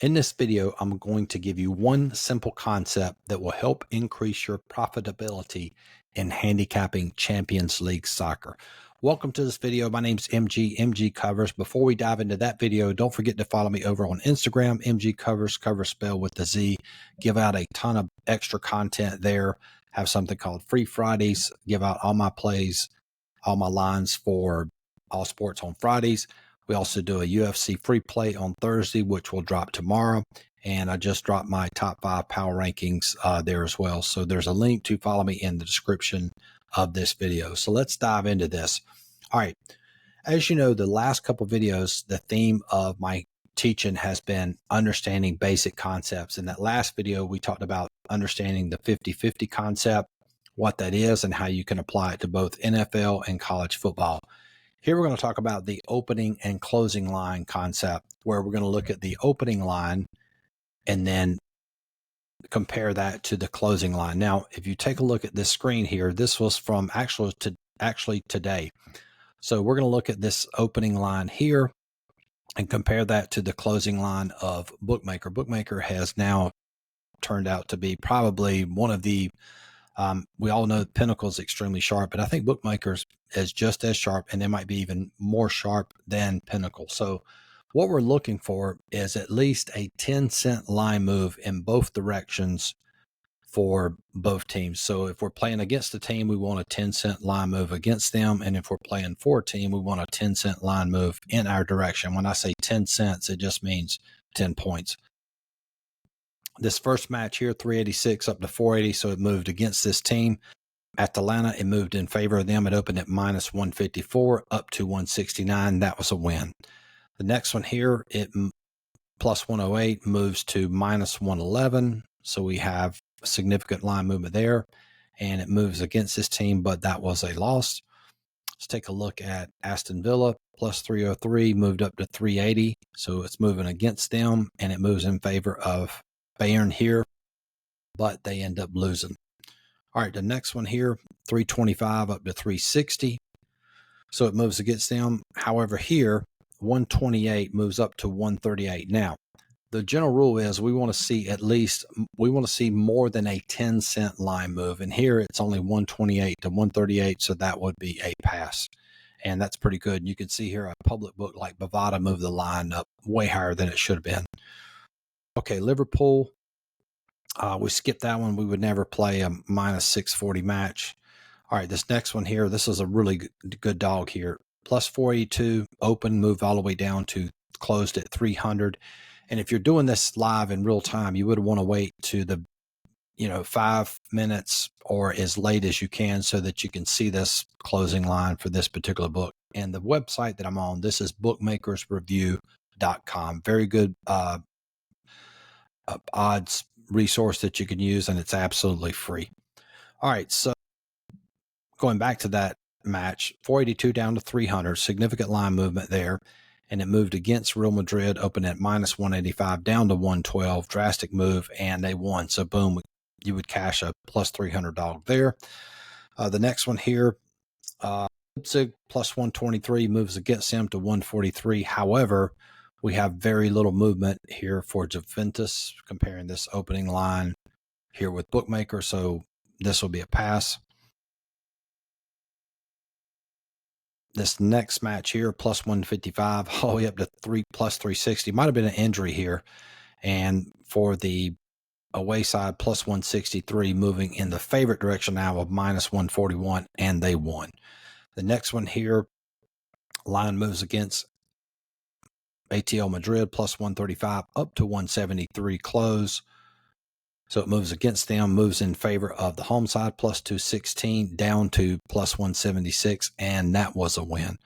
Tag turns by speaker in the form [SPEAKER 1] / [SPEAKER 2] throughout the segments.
[SPEAKER 1] In this video, I'm going to give you one simple concept that will help increase your profitability in handicapping Champions League soccer. Welcome to this video. My name's MG Covers. Before we dive into that video, don't forget to follow me over on Instagram, MG Covers, cover spelled with the Z. Give out a ton of extra content there. Have something called Free Fridays. Give out all my plays, all my lines for all sports on Fridays. We also do a UFC free play on Thursday, which will drop tomorrow. And I just dropped my top 5 power rankings there as well. So there's a link to follow me in the description of this video. So let's dive into this. All right. As you know, the last couple of videos, the theme of my teaching has been understanding basic concepts. In that last video, we talked about understanding the 50-50 concept, what that is, and how you can apply it to both NFL and college football. Here we're going to talk about the opening and closing line concept, where we're going to look at the opening line and then compare that to the closing line. Now, if you take a look at this screen here, this was from actually today. So we're going to look at this opening line here and compare that to the closing line of Bookmaker. Bookmaker has now turned out to be probably one of the we all know Pinnacle is extremely sharp, but I think Bookmakers is just as sharp, and they might be even more sharp than Pinnacle. So what we're looking for is at least a 10-cent line move in both directions for both teams. So if we're playing against a team, we want a 10-cent line move against them. And if we're playing for a team, we want a 10-cent line move in our direction. When I say 10 cents, it just means 10 points. This first match here, 386 up to 480, so it moved against this team. Atalanta, it moved in favor of them. It opened at minus 154 up to 169. That was a win. The next one here, it plus 108 moves to minus 111. So we have a significant line movement there, and it moves against this team, but that was a loss. Let's take a look at Aston Villa, plus 303, moved up to 380. So it's moving against them, and it moves in favor of Bayern here, but they end up losing. All right, the next one here, 325 up to 360. So it moves against them. However, here, 128 moves up to 138. Now, the general rule is we want to see more than a 10-cent line move. And here it's only 128 to 138, so that would be a pass. And that's pretty good. You can see here a public book like Bovada moved the line up way higher than it should have been. Okay, Liverpool, we skipped that one. We would never play a minus 640 match. All right, this next one here, this is a really good dog here. Plus 482, open, moved all the way down to closed at 300. And if you're doing this live in real time, you would want to wait to the 5 minutes or as late as you can so that you can see this closing line for this particular book. And the website that I'm on, this is bookmakersreview.com. Very good odds resource that you can use, and it's absolutely free. All right, so going back to that match, 482 down to 300, significant line movement there, and it moved against Real Madrid, opened at minus 185 down to 112, drastic move, and they won. So boom, you would cash a plus 300 dog there. The next one here, Leipzig plus 123 moves against them to 143. However, we have very little movement here for Juventus, comparing this opening line here with Bookmaker. So this will be a pass. This next match here, plus 155, all the way up to plus 360. Might have been an injury here. And for the away side, plus 163, moving in the favorite direction now of minus 141, and they won. The next one here, line moves against ATL Madrid, plus 135 up to 173 close. So it moves against them, moves in favor of the home side, plus 216 down to plus 176, and that was a win.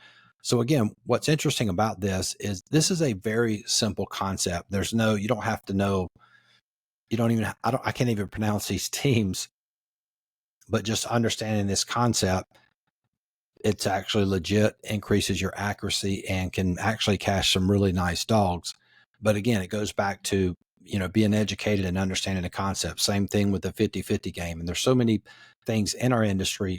[SPEAKER 1] So again, what's interesting about this is a very simple concept. You don't have to know, I can't even pronounce these teams, but just understanding this concept, it's actually legit, increases your accuracy, and can actually cash some really nice dogs. But again, it goes back to, being educated and understanding the concept. Same thing with the 50-50 game. And there's so many things in our industry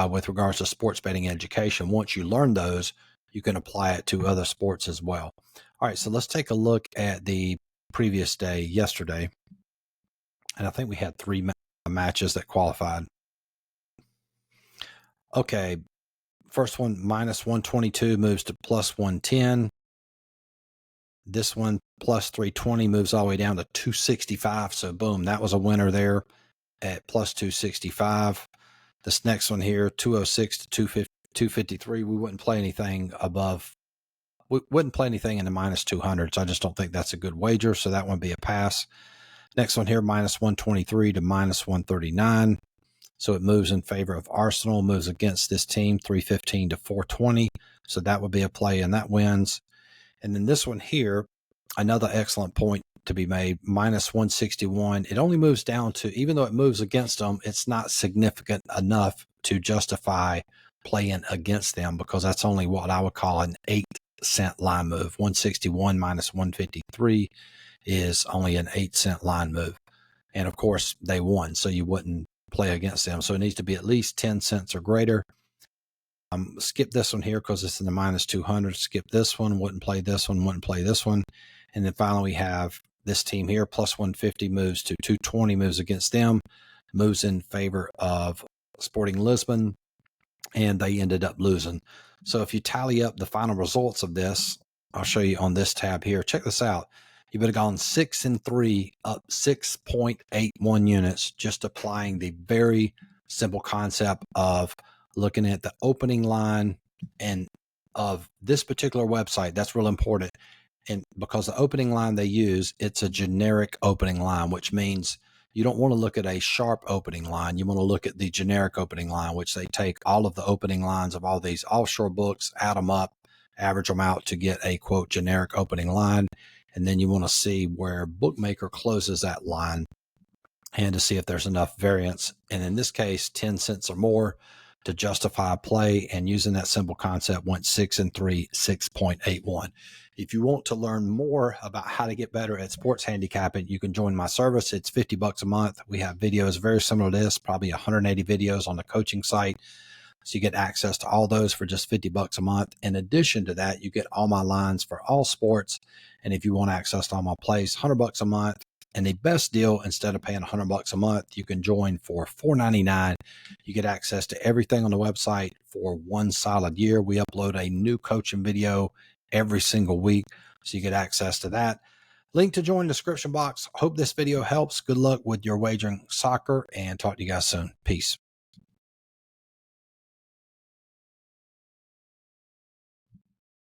[SPEAKER 1] with regards to sports betting education. Once you learn those, you can apply it to other sports as well. All right, so let's take a look at the previous day, yesterday. And I think we had 3 matches that qualified. Okay, first one, minus 122 moves to plus 110. This one, plus 320, moves all the way down to 265. So boom, that was a winner there at plus 265. This next one here, 206 to 253. We wouldn't play anything above. We wouldn't play anything in the minus 200s. I just don't think that's a good wager. So that would be a pass. Next one here, minus 123 to minus 139. So it moves in favor of Arsenal, moves against this team, 315 to 420. So that would be a play, and that wins. And then this one here, another excellent point to be made, minus 161. It only moves down to, even though it moves against them, it's not significant enough to justify playing against them, because that's only what I would call an 8-cent line move. 161 minus 153 is only an 8-cent line move. And of course, they won, so you wouldn't play against them. So it needs to be at least 10 cents or greater. Skip this one here because it's in the minus 200. Skip this one, wouldn't play this one, wouldn't play this one. And then finally we have this team here, plus 150 moves to 220, moves against them, moves in favor of Sporting Lisbon, and they ended up losing. So if you tally up the final results of this, I'll show you on this tab here. Check this out. You would have gone 6-3, up 6.81 units, just applying the very simple concept of looking at the opening line and of this particular website. That's real important. And because the opening line they use, it's a generic opening line, which means you don't want to look at a sharp opening line. You want to look at the generic opening line, which they take all of the opening lines of all these offshore books, add them up, average them out to get a quote generic opening line. And then you want to see where bookmaker closes that line and to see if there's enough variance. And in this case, 10 cents or more to justify a play. And using that simple concept, went 6-3, 6.81. If you want to learn more about how to get better at sports handicapping, you can join my service. It's $50 a month. We have videos very similar to this, probably 180 videos on the coaching site. So you get access to all those for just $50 a month. In addition to that, you get all my lines for all sports. And if you want access to all my plays, $100 a month. And the best deal, instead of paying $100 a month, you can join for $4.99. You get access to everything on the website for 1 solid year. We upload a new coaching video every single week, so you get access to that. Link to join in the description box. Hope this video helps. Good luck with your wagering soccer, and talk to you guys soon. Peace.